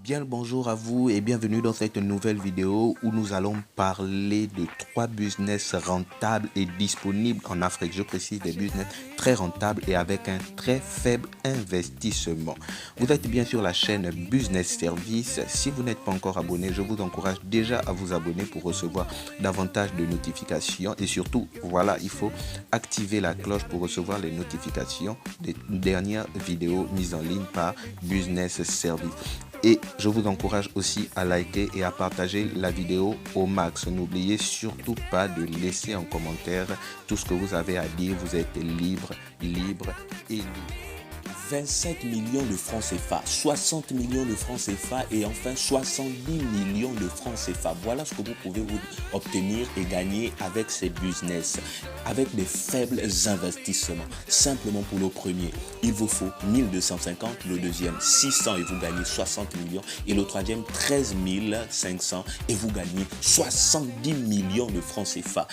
Bien le bonjour à vous et bienvenue dans cette nouvelle vidéo où nous allons parler de 3 business rentables et disponibles en Afrique. Je précise des business très rentables et avec un très faible investissement. Vous êtes bien sur la chaîne Business Service. Si vous n'êtes pas encore abonné, je vous encourage déjà à vous abonner pour recevoir davantage de notifications et surtout, voilà, il faut activer la cloche pour recevoir les notifications des dernières vidéos mises en ligne par Business Service. Et je vous encourage aussi à liker et à partager la vidéo au max. N'oubliez surtout pas de laisser en commentaire tout ce que vous avez à dire. Vous êtes libre et libre. 27 millions de francs CFA, 60 millions de francs CFA et enfin 70 millions de francs CFA. Voilà ce que vous pouvez vous obtenir et gagner avec ces business, avec des faibles investissements. Simplement pour le premier, il vous faut 1250, le deuxième 600 et vous gagnez 60 millions et le troisième 13 500 et vous gagnez 70 millions de francs CFA.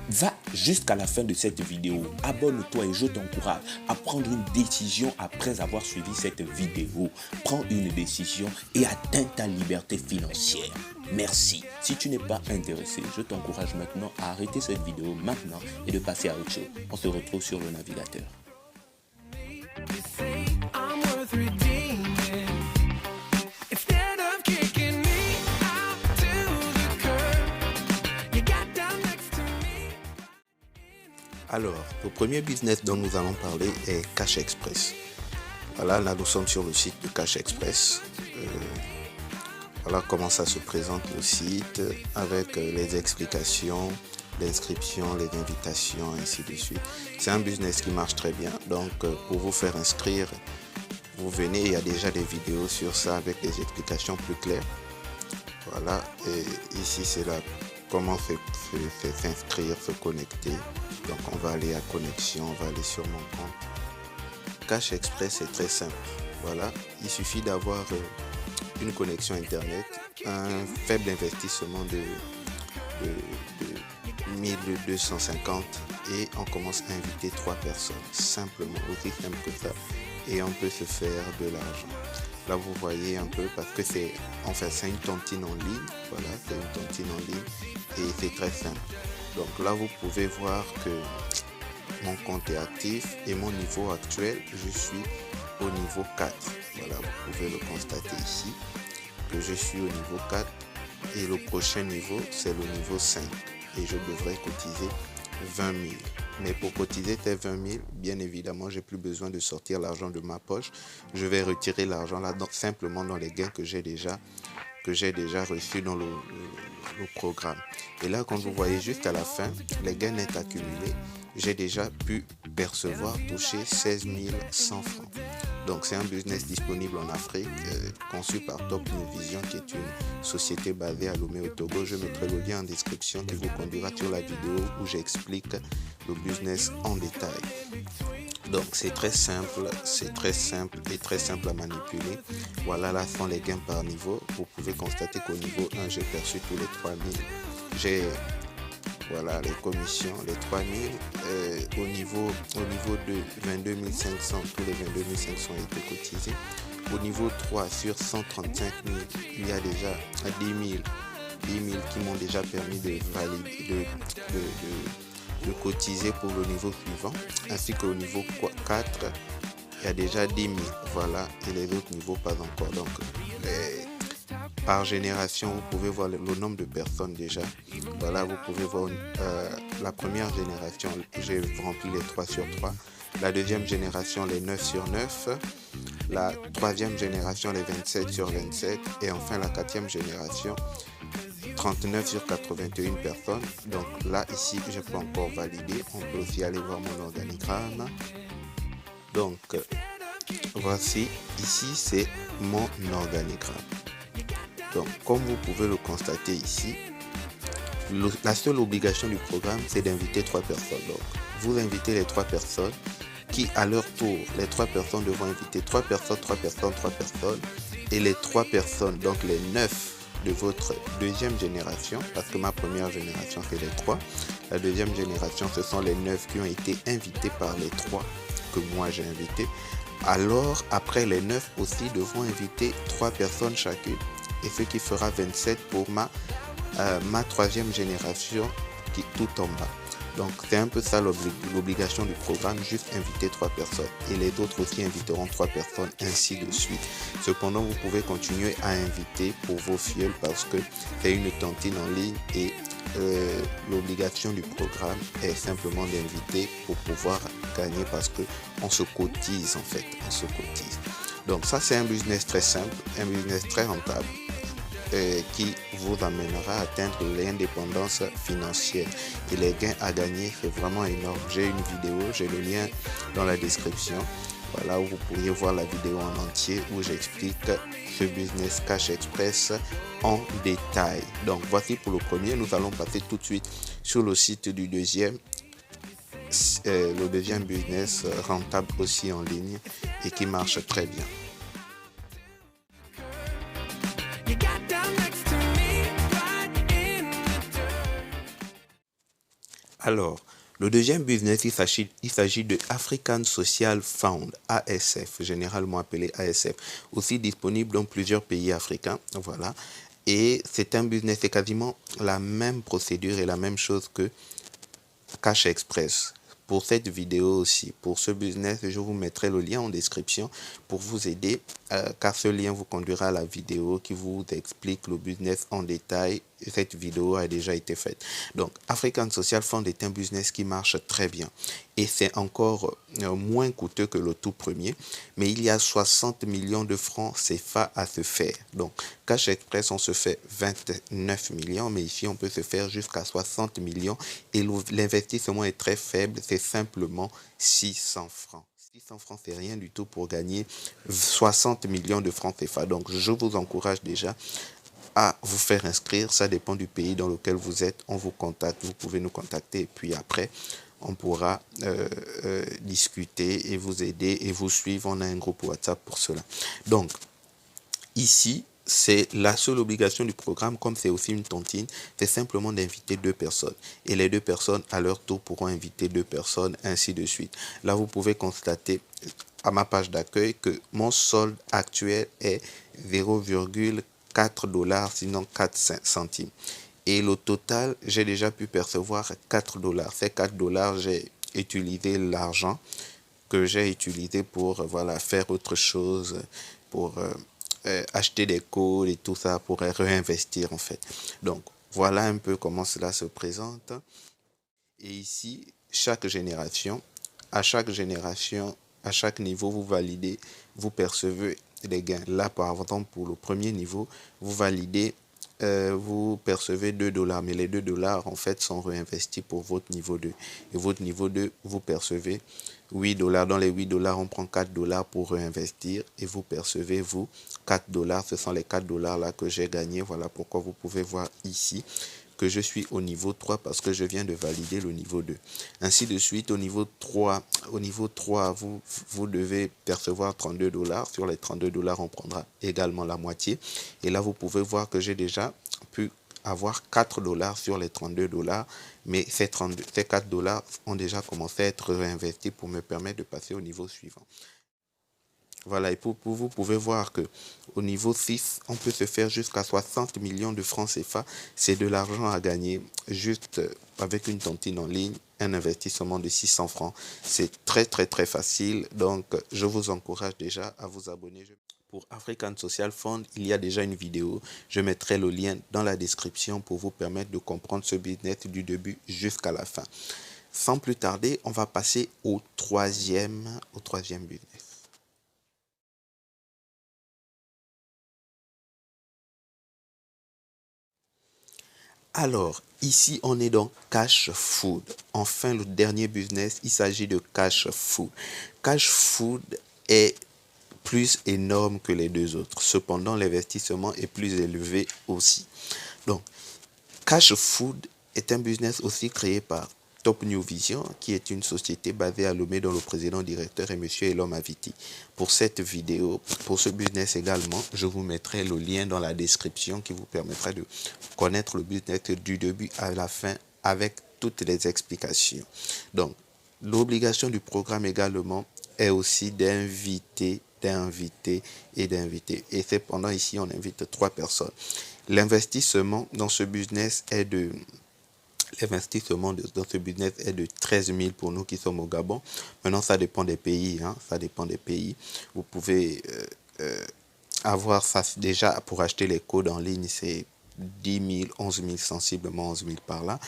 Va jusqu'à la fin de cette vidéo, abonne-toi et je t'encourage à prendre une décision après avoir suivi cette vidéo. Prends une décision et atteins ta liberté financière. Merci. Si tu n'es pas intéressé, je t'encourage maintenant à arrêter cette vidéo maintenant et de passer à autre chose. On se retrouve sur le navigateur. Alors, le premier business dont nous allons parler est Cash Express. Voilà, là nous sommes sur le site de Cash Express. Voilà comment ça se présente le site avec les explications, l'inscription, les invitations, ainsi de suite. C'est un business qui marche très bien. Donc pour vous faire inscrire, vous venez, il y a déjà des vidéos sur ça avec des explications plus claires. Voilà, et ici c'est là comment s'inscrire, se connecter. Donc on va aller à connexion, on va aller sur mon compte. Cash Express est très simple. Voilà, il suffit d'avoir une connexion internet, un faible investissement de 1250 et on commence à inviter 3 personnes. Simplement, aussi simple que ça. Et on peut se faire de l'argent. Là vous voyez un peu parce que c'est une tontine en ligne. Voilà, c'est une tontine en ligne et c'est très simple. Donc là vous pouvez voir que mon compte est actif et mon niveau actuel, je suis au niveau 4. Voilà, vous pouvez le constater ici que je suis au niveau 4 et le prochain niveau c'est le niveau 5 et je devrais cotiser 20 000. Mais pour cotiser tes 20 000, bien évidemment, j'ai plus besoin de sortir l'argent de ma poche. Je vais retirer l'argent là simplement dans les gains que j'ai déjà reçus dans le programme. Et là, quand vous voyez jusqu'à la fin, les gains nets accumulés, j'ai déjà pu percevoir, toucher 16 100 francs. Donc c'est un business disponible en Afrique, conçu par Top New Vision, qui est une société basée à Lomé au Togo. Je mettrai le lien en description qui vous conduira sur la vidéo où j'explique le business en détail. Donc c'est très simple et très simple à manipuler. Voilà, là sont les gains par niveau. Vous pouvez constater qu'au niveau 1, j'ai perçu tous les 3000. J'ai voilà les commissions, les 3000. Au niveau 2, 22 500, tous les 22 500 ont été cotisés. Au niveau 3, sur 135 000, il y a déjà 10 000 qui m'ont déjà permis de valider, de cotiser pour le niveau suivant, ainsi qu'au niveau 4, il y a déjà 10 000, voilà, et les autres niveaux pas encore. Donc, par génération, vous pouvez voir le nombre de personnes déjà. Voilà, vous pouvez voir la première génération, j'ai rempli les 3 sur 3. La deuxième génération, les 9 sur 9. La troisième génération, les 27 sur 27. Et enfin, la quatrième génération, 39 sur 81 personnes. Donc là, ici, je peux encore valider. On peut aussi aller voir mon organigramme. Donc, voici, ici, c'est mon organigramme. Donc, comme vous pouvez le constater ici, la seule obligation du programme, c'est d'inviter 3 personnes. Donc, vous invitez les 3 personnes qui, à leur tour, les 3 personnes devront inviter 3 personnes, 3 personnes, 3 personnes. Et les 3 personnes, donc les 9 de votre deuxième génération, parce que ma première génération, c'est les 3. La deuxième génération, ce sont les 9 qui ont été invités par les 3 que moi j'ai invités. Alors, après les 9 aussi devront inviter 3 personnes chacune. Et ce qui fera 27 pour ma troisième génération qui est tout en bas. Donc c'est un peu ça l'obligation du programme, juste inviter 3 personnes. Et les autres aussi inviteront 3 personnes, ainsi de suite. Cependant, vous pouvez continuer à inviter pour vos filleuls parce que c'est une tontine en ligne et l'obligation du programme est simplement d'inviter pour pouvoir gagner parce que on se cotise en fait, on se cotise. Donc ça c'est un business très simple, un business très rentable qui vous amènera à atteindre l'indépendance financière et les gains à gagner, c'est vraiment énorme. J'ai une vidéo, j'ai le lien dans la description, voilà, où vous pourriez voir la vidéo en entier où j'explique ce business Cash Express en détail. Donc voici pour le premier, nous allons passer tout de suite sur le site du deuxième. Le deuxième business rentable aussi en ligne et qui marche très bien. Alors, le deuxième business, il s'agit de African Social Fund, ASF, généralement appelé ASF, aussi disponible dans plusieurs pays africains, voilà. Et c'est un business, c'est quasiment la même procédure et la même chose que Cash Express. Pour cette vidéo aussi, pour ce business, je vous mettrai le lien en description pour vous aider, car ce lien vous conduira à la vidéo qui vous explique le business en détail. Cette vidéo a déjà été faite. Donc, African Social Fund est un business qui marche très bien et c'est encore moins coûteux que le tout premier, mais il y a 60 millions de francs CFA à se faire. Donc, Cash Express, on se fait 29 millions, mais ici, on peut se faire jusqu'à 60 millions et l'investissement est très faible, c'est simplement 600 francs. 600 francs, c'est rien du tout pour gagner 60 millions de francs CFA. Donc, je vous encourage déjà à vous faire inscrire. Ça dépend du pays dans lequel vous êtes. On vous contacte, vous pouvez nous contacter et puis après, on pourra discuter et vous aider et vous suivre. On a un groupe WhatsApp pour cela. Donc, ici, c'est la seule obligation du programme, comme c'est aussi une tontine, c'est simplement d'inviter 2 personnes. Et les 2 personnes, à leur tour, pourront inviter 2 personnes, ainsi de suite. Là, vous pouvez constater à ma page d'accueil que mon solde actuel est 0,4 $, sinon 4 centimes. Et le total, j'ai déjà pu percevoir 4 $. Ces 4 $, j'ai utilisé l'argent que j'ai utilisé pour voilà, faire autre chose, pour acheter des codes et tout ça, pour réinvestir en fait. Donc, voilà un peu comment cela se présente. Et ici, chaque génération, à chaque niveau, vous validez, vous percevez les gains. Là, par exemple, pour le premier niveau, vous validez, vous percevez 2 $, mais les 2 $ en fait sont réinvestis pour votre niveau 2. Et votre niveau 2, vous percevez 8 $. Dans les 8 $, on prend 4 $ pour réinvestir et vous percevez, vous, 4 $. Ce sont les 4 $ là que j'ai gagnés. Voilà pourquoi vous pouvez voir ici que je suis au niveau 3 parce que je viens de valider le niveau 2. Ainsi de suite, au niveau 3, vous devez percevoir 32 $. Sur les 32 $, on prendra également la moitié. Et là, vous pouvez voir que j'ai déjà pu avoir 4 $ sur les 32 $, mais ces 4 $ ont déjà commencé à être réinvestis pour me permettre de passer au niveau suivant. Voilà, et vous pouvez voir que au niveau 6, on peut se faire jusqu'à 60 millions de francs CFA. C'est de l'argent à gagner juste avec une tontine en ligne, un investissement de 600 francs. C'est très, très, très facile. Donc, je vous encourage déjà à vous abonner. Pour African Social Fund, il y a déjà une vidéo. Je mettrai le lien dans la description pour vous permettre de comprendre ce business du début jusqu'à la fin. Sans plus tarder, on va passer au troisième business. Alors, ici, on est dans Cash Food. Enfin, le dernier business, il s'agit de Cash Food. Cash Food est plus énorme que les deux autres. Cependant, l'investissement est plus élevé aussi. Donc, Cash Food est un business aussi créé par Top New Vision, qui est une société basée à Lomé dont le président directeur est M. Elom Aviti. Pour cette vidéo, pour ce business également, je vous mettrai le lien dans la description qui vous permettra de connaître le business du début à la fin avec toutes les explications. Donc, l'obligation du programme également est aussi d'inviter. Et cependant, ici, on invite 3 personnes. L'investissement dans ce business est de 13 000 pour nous qui sommes au Gabon. Maintenant, ça dépend des pays. Ça dépend des pays. Vous pouvez avoir ça déjà pour acheter les codes en ligne, c'est 10 000, 11 000, sensiblement 11 000 par là.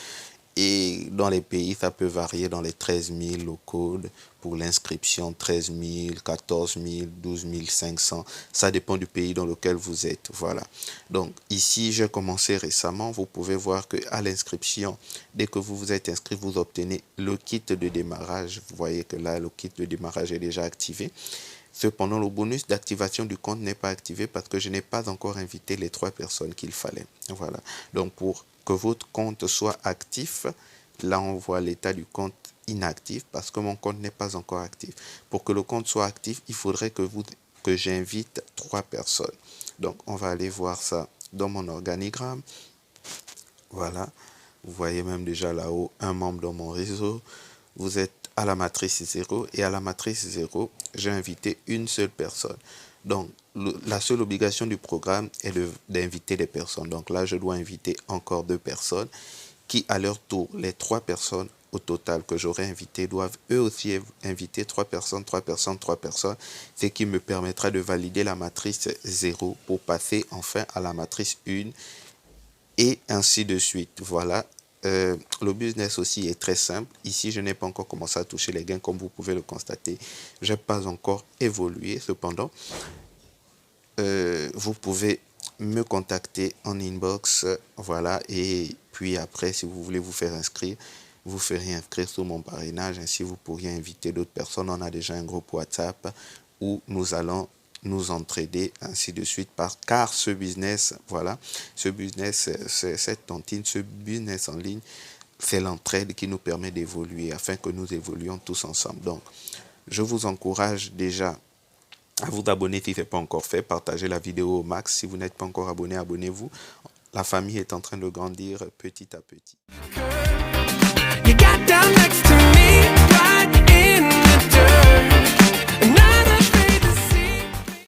Et dans les pays, ça peut varier dans les 13 000 au code. Pour l'inscription, 13 000, 14 000, 12 500. Ça dépend du pays dans lequel vous êtes. Voilà. Donc ici, j'ai commencé récemment. Vous pouvez voir qu'à l'inscription, dès que vous vous êtes inscrit, vous obtenez le kit de démarrage. Vous voyez que là, le kit de démarrage est déjà activé. Cependant, le bonus d'activation du compte n'est pas activé parce que je n'ai pas encore invité les 3 personnes qu'il fallait. Voilà. Donc, pour que votre compte soit actif, là, on voit l'état du compte inactif parce que mon compte n'est pas encore actif. Pour que le compte soit actif, il faudrait que j'invite 3 personnes. Donc, on va aller voir ça dans mon organigramme. Voilà. Vous voyez même déjà là-haut un membre dans mon réseau. Vous êtes à la matrice 0 et à la matrice 0, j'ai invité une seule personne. Donc, la seule obligation du programme est d'inviter des personnes. Donc là, je dois inviter encore 2 personnes qui, à leur tour, les 3 personnes au total que j'aurai invitées doivent eux aussi inviter 3 personnes, ce qui me permettra de valider la matrice 0 pour passer enfin à la matrice 1 et ainsi de suite. Voilà. Le business aussi est très simple. Ici, je n'ai pas encore commencé à toucher les gains, comme vous pouvez le constater. Je n'ai pas encore évolué. Cependant, vous pouvez me contacter en inbox. Voilà. Et puis après, si vous voulez vous faire inscrire, vous ferez inscrire sur mon parrainage. Ainsi, vous pourriez inviter d'autres personnes. On a déjà un groupe WhatsApp où nous allons nous entraider, ainsi de suite, car ce business, voilà, ce business, cette tontine, ce business en ligne, c'est l'entraide qui nous permet d'évoluer afin que nous évoluions tous ensemble. Donc, je vous encourage déjà à vous abonner si ce n'est pas encore fait, partagez la vidéo au max. Si vous n'êtes pas encore abonné, abonnez-vous. La famille est en train de grandir petit à petit.